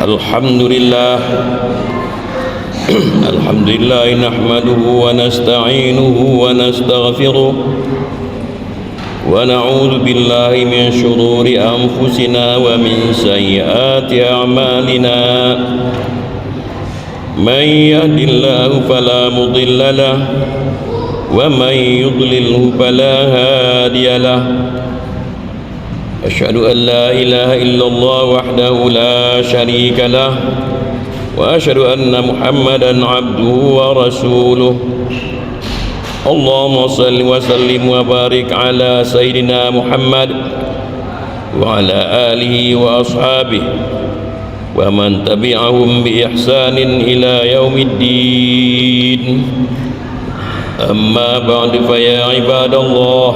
Alhamdulillah Alhamdulillah nahmaduhu wa nasta'inuhu wa nastaghfiruh wa na'udzu billahi min shururi anfusina wa min sayyiati a'malina man yahdihillahu fala mudilla lahu wa man yudlilhu fala hadiya lahu أشهد أن لا إله إلا الله وحده لا شريك له وأشهد أن محمدا عبده ورسوله اللهم صل وسلم وبارك على سيدنا محمد وعلى آله وأصحابه ومن تبعهم بإحسان إلى يوم الدين أما بعد فيا عباد الله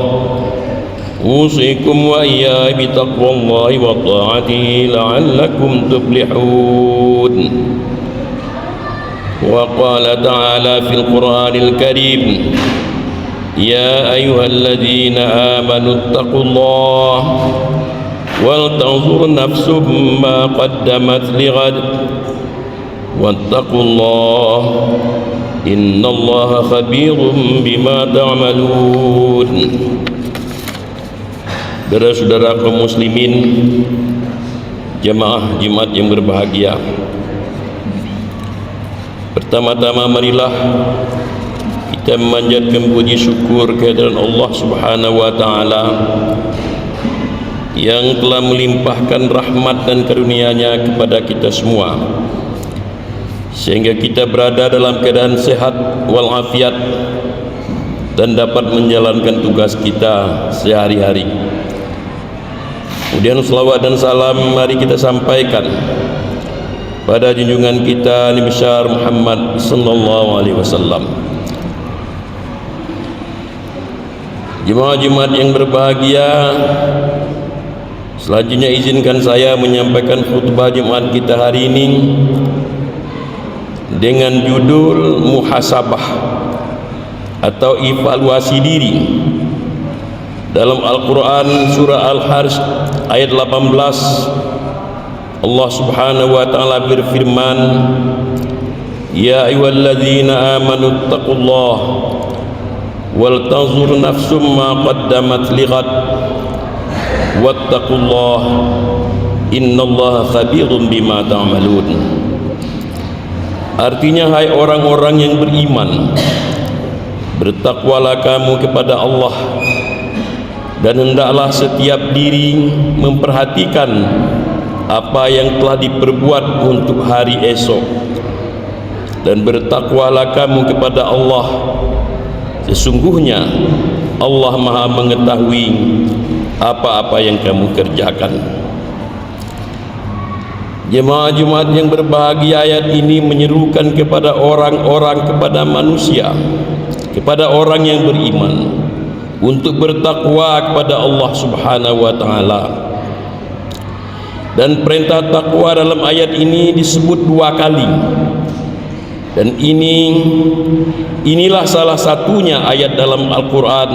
أوصيكم وإياي بتقوى الله وطاعته لعلكم تفلحون وقال تعالى في القرآن الكريم يا أيها الذين آمنوا اتقوا الله ولتنظر نفس ما قدمت لغد واتقوا الله إن الله خبير بما تعملون. Saudara-saudara kaum muslimin, jemaah Jumat yang berbahagia, pertama-tama marilah kita memanjatkan puji syukur kehadiran Allah Subhanahu wa taala yang telah melimpahkan rahmat dan karunia-Nya kepada kita semua sehingga kita berada dalam keadaan sehat walafiat dan dapat menjalankan tugas kita sehari-hari. Kemudian selawat dan salam mari kita sampaikan pada junjungan kita Nabi besar Muhammad sallallahu alaihi wasallam. Jemaah Jumat yang berbahagia, selanjutnya izinkan saya menyampaikan khutbah Jumat kita hari ini dengan judul muhasabah atau evaluasi diri. Dalam Al-Quran surah Al-Harj ayat 18 Allah Subhanahu wa ta'ala berfirman, Ya ayyuhalladzina amanu attaqullah wal tanzur nafsum ma qaddamat lighad wattaqullah innallaha khabirun bima ta'malun. Artinya, hai orang-orang yang beriman, bertakwalah kamu kepada Allah dan hendaklah setiap diri memperhatikan apa yang telah diperbuat untuk hari esok, dan bertakwalah kamu kepada Allah, sesungguhnya Allah Maha mengetahui apa-apa yang kamu kerjakan. Jemaah Jumat yang berbahagia, ayat ini menyerukan kepada orang-orang, kepada manusia, kepada orang yang beriman untuk bertakwa kepada Allah Subhanahu wa taala. Dan perintah takwa dalam ayat ini disebut 2 kali. Dan inilah salah satunya ayat dalam Al-Qur'an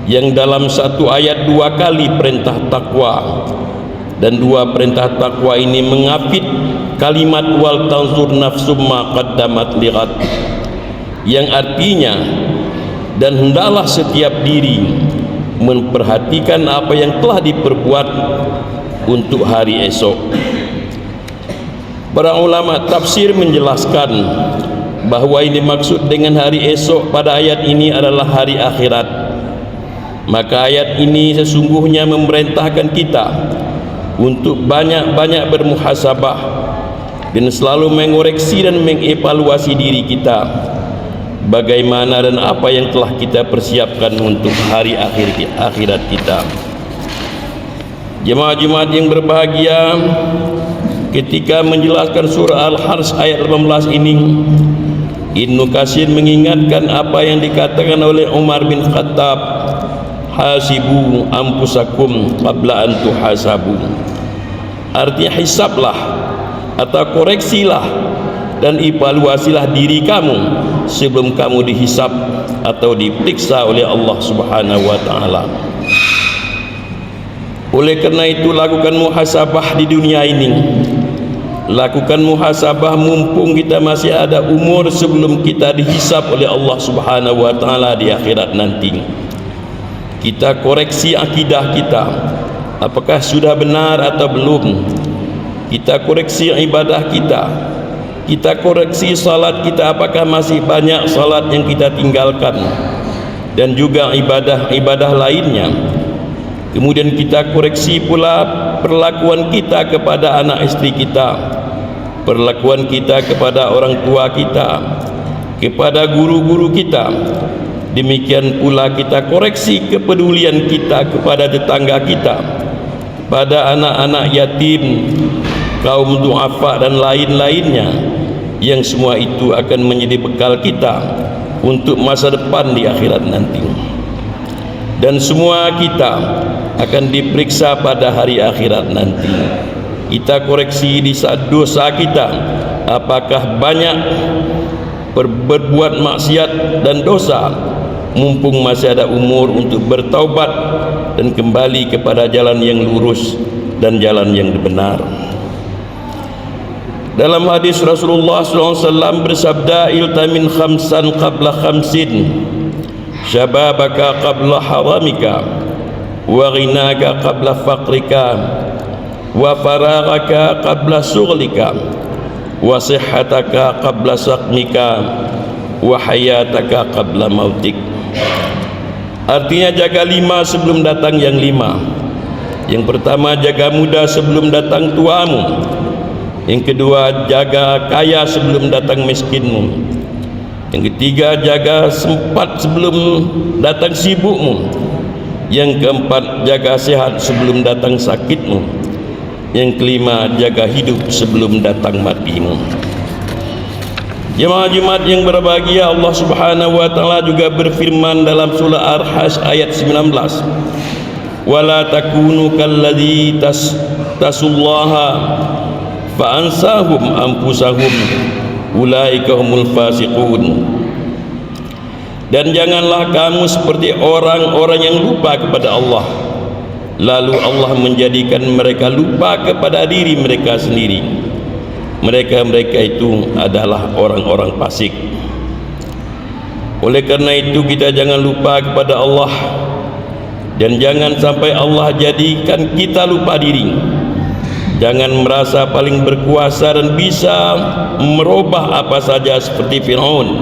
yang dalam satu ayat 2 kali perintah takwa. Dan 2 perintah takwa ini mengapit kalimat wal tanzur nafsum ma qaddamat lighad, yang artinya dan hendaklah setiap diri memperhatikan apa yang telah diperbuat untuk hari esok. Para ulama tafsir menjelaskan bahwa ini maksud dengan hari esok pada ayat ini adalah hari akhirat. Maka ayat ini sesungguhnya memerintahkan kita untuk banyak-banyak bermuhasabah dan selalu mengoreksi dan mengevaluasi diri kita, bagaimana dan apa yang telah kita persiapkan untuk hari akhirat kita. Jemaah Jumat yang berbahagia, ketika menjelaskan surah Al-Harj ayat 18 ini, Ibnu Katsir mengingatkan apa yang dikatakan oleh Umar bin Khattab, hasibu anfusakum qabla an tuhasabu. Artinya hisablah atau koreksilah dan evaluasilah diri kamu sebelum kamu dihisab atau diperiksa oleh Allah Subhanahu wa taala. Oleh karena itu, lakukan muhasabah di dunia ini lakukan muhasabah mumpung kita masih ada umur sebelum kita dihisab oleh Allah Subhanahu wa taala di akhirat nanti. Kita koreksi akidah kita, apakah sudah benar atau belum. Kita koreksi ibadah kita. Kita koreksi salat kita, apakah masih banyak salat yang kita tinggalkan, dan juga ibadah-ibadah lainnya. Kemudian kita koreksi pula perlakuan kita kepada anak istri kita, perlakuan kita kepada orang tua kita, kepada guru-guru kita. Demikian pula kita koreksi kepedulian kita kepada tetangga kita, pada anak-anak yatim, kaum duafa dan lain-lainnya, yang semua itu akan menjadi bekal kita untuk masa depan di akhirat nanti. Dan semua kita akan diperiksa pada hari akhirat nanti. Kita koreksi di saat dosa kita, apakah banyak berbuat maksiat dan dosa, mumpung masih ada umur untuk bertaubat dan kembali kepada jalan yang lurus dan jalan yang benar. Dalam hadis Rasulullah SAW bersabda, iltamin khamsan qabla khamsin, syababaka qabla haramika, wa ghinaka qabla faqrika, wa faragaka qabla sughlika, wa sihhataka qabla saqmika, wa hayataka qabla mautik. Artinya jaga 5 sebelum datang yang 5. Yang pertama, jaga muda sebelum datang tuamu. Yang kedua, jaga kaya sebelum datang miskinmu. Yang ketiga, jaga sempat sebelum datang sibukmu. Yang keempat, jaga sehat sebelum datang sakitmu. Yang kelima, jaga hidup sebelum datang matimu. Jemaah Jumat yang berbahagia, Allah Subhanahu wa taala juga berfirman dalam surah Ar-Hajj ayat 19, wala takunu kalladzi tasullaha fa ansahum anfusahum ulaika humul fasiqun. Dan janganlah kamu seperti orang-orang yang lupa kepada Allah, lalu Allah menjadikan mereka lupa kepada diri mereka sendiri. Mereka itu adalah orang-orang fasik. Oleh karena itu kita jangan lupa kepada Allah, dan jangan sampai Allah jadikan kita lupa diri. Jangan merasa paling berkuasa dan bisa merubah apa saja seperti Fir'aun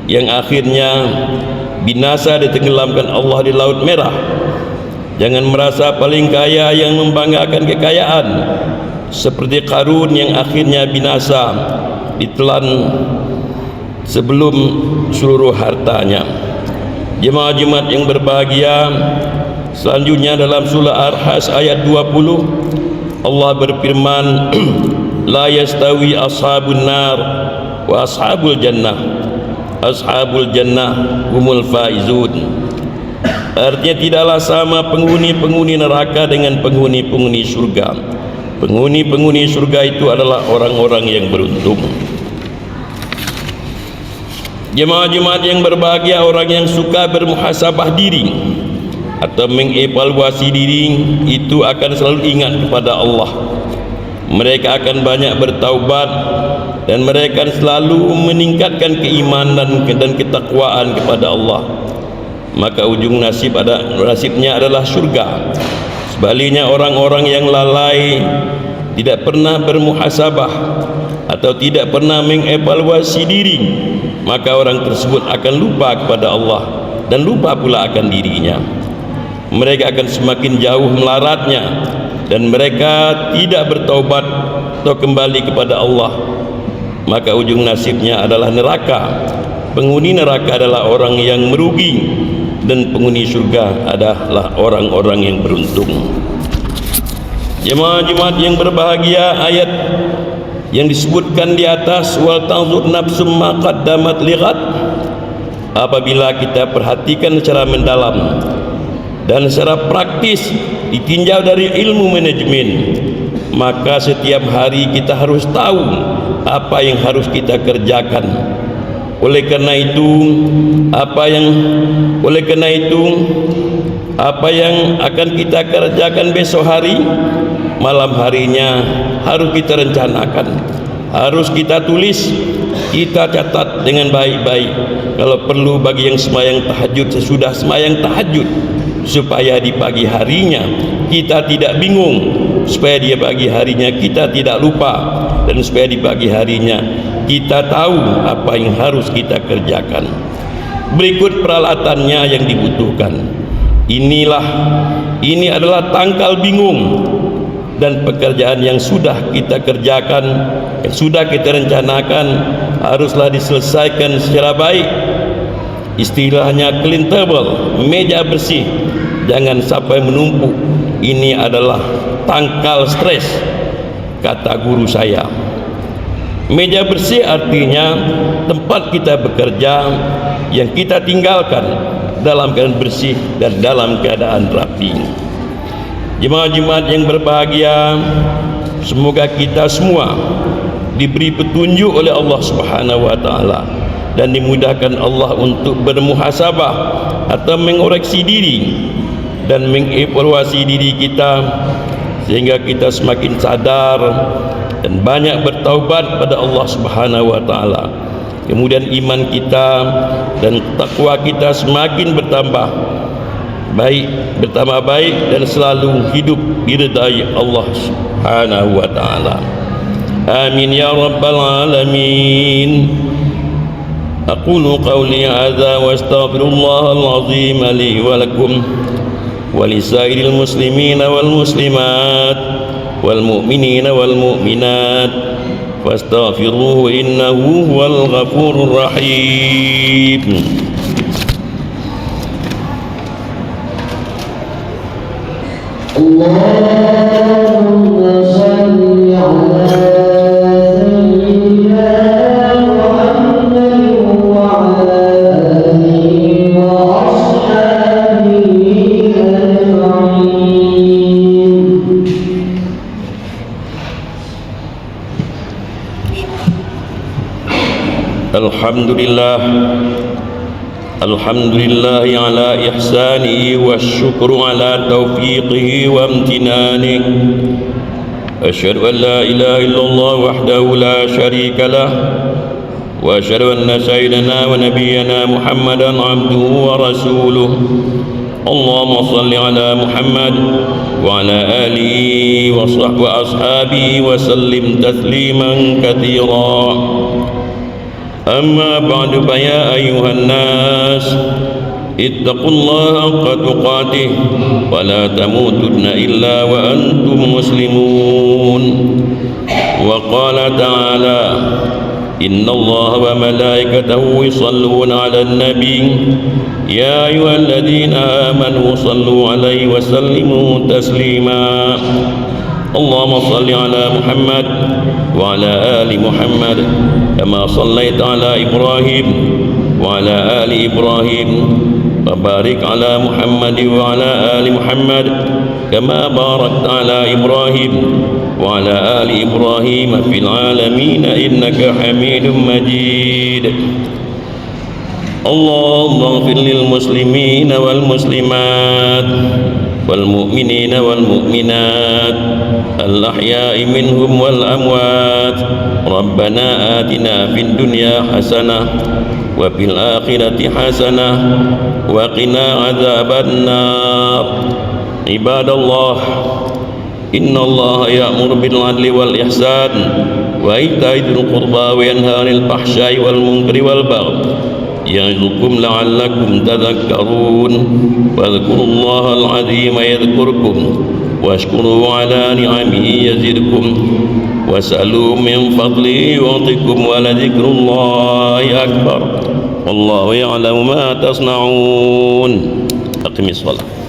yang akhirnya binasa ditenggelamkan Allah di Laut Merah. Jangan merasa paling kaya yang membanggakan kekayaan seperti Qarun yang akhirnya binasa ditelan sebelum seluruh hartanya. Jemaah Jumat yang berbahagia, selanjutnya dalam surah Ar-Hajj ayat 20 Allah berfirman, la yastawi ashabun nar wa ashabul jannah, ashabul jannah humul faizun. Artinya tidaklah sama penghuni-penghuni neraka dengan penghuni-penghuni surga. Penghuni-penghuni surga itu adalah orang-orang yang beruntung. Jemaah-jemaah yang berbahagia, orang yang suka bermuhasabah diri atau mengevaluasi diri itu akan selalu ingat kepada Allah. Mereka akan banyak bertaubat dan mereka selalu meningkatkan keimanan dan ketakwaan kepada Allah. Maka ujung nasibnya adalah surga. Sebaliknya orang-orang yang lalai, tidak pernah bermuhasabah atau tidak pernah mengevaluasi diri, maka orang tersebut akan lupa kepada Allah dan lupa pula akan dirinya. Mereka akan semakin jauh melaratnya dan mereka tidak bertaubat atau kembali kepada Allah, maka ujung nasibnya adalah neraka. Penghuni neraka adalah orang yang merugi dan penghuni surga adalah orang-orang yang beruntung. Jemaah-jemaah yang berbahagia, ayat yang disebutkan di atas, wal tanzur nafsum ma qaddamat lighad, apabila kita perhatikan secara mendalam dan secara praktis ditinjau dari ilmu manajemen, maka setiap hari kita harus tahu apa yang harus kita kerjakan. Oleh karena itu apa yang akan kita kerjakan besok hari, malam harinya harus kita rencanakan, harus kita tulis, kita catat dengan baik-baik. Kalau perlu bagi yang sembahyang tahajud, sesudah sembahyang tahajud, supaya di pagi harinya kita tidak bingung, supaya di pagi harinya kita tidak lupa, dan supaya di pagi harinya kita tahu apa yang harus kita kerjakan. Berikut peralatannya yang dibutuhkan. Ini adalah tangkal bingung dan pekerjaan yang sudah kita kerjakan, yang sudah kita rencanakan, haruslah diselesaikan secara baik. Istilahnya clean table, meja bersih, jangan sampai menumpuk. Ini adalah tangkal stres, kata guru saya. Meja bersih artinya tempat kita bekerja yang kita tinggalkan dalam keadaan bersih dan dalam keadaan rapi. Jemaah-jemaah yang berbahagia, semoga kita semua diberi petunjuk oleh Allah Subhanahu wa taala dan dimudahkan Allah untuk bermuhasabah atau mengoreksi diri dan mengevaluasi diri kita, sehingga kita semakin sadar dan banyak bertaubat pada Allah Subhanahu wa taala. Kemudian iman kita dan takwa kita semakin bertambah baik dan selalu hidup diridai Allah Subhanahu wa taala. Amin ya rabbal alamin. Aqulu qawli hadza wa astaghfirullahal azim li wa lakum wa lisairil muslimina wal muslimat wal mu'minina wal mu'minat fastaghfiruhu innahu huwal ghafurur rahim. Allahumma shalli ala sayyidina Muhammadin wa ala alihi wa ashabihi ajma'in. Alhamdulillah ala ihsanihi wa syukru ala taufiqihi wa amtinanihi. Asyhadu an la ilaha illallah wahdahu la syarika lah wa asyhadu anna sayyidana wa nabiyyana Muhammadan abduhu wa rasuluh. Allahumma salli ala Muhammad wa ala alihi wa ashabihi wa sallim tasliman katsira. أما بعد فيا أيها الناس اتقوا الله حق تقاته ولا تموتن إلا وأنتم مسلمون. وقال تعالى إن الله وملائكته يصلون على النبي يا أيها الذين آمنوا صلوا عليه وسلموا تسليما. اللهم صل على محمد وعلى آل محمد كما صليت على إبراهيم وعلى آل إبراهيم وبارك على محمد وعلى آل محمد كما باركت على إبراهيم وعلى آل إبراهيم في العالمين إنك حميد مجيد. اللهم اغفر للمسلمين والمسلمات والمؤمنين والمؤمنات الأحياء منهم والأموات. ربنا آتنا في الدنيا حسنة وفي الآخرة حسنة وقنا عذاب النار. عباد الله، إن الله يأمر بالعدل والإحسان وإيتاء ذي القربى وينهى عن الفحشاء والمنكر والبغي يعظكم لعلكم تذكرون. واذكروا الله العظيم يذكركم واشكروا على نعمه يزدكم واسألوا من فضله يعطكم ولذكر الله أكبر والله يعلم ما تصنعون. أقم الصلاة.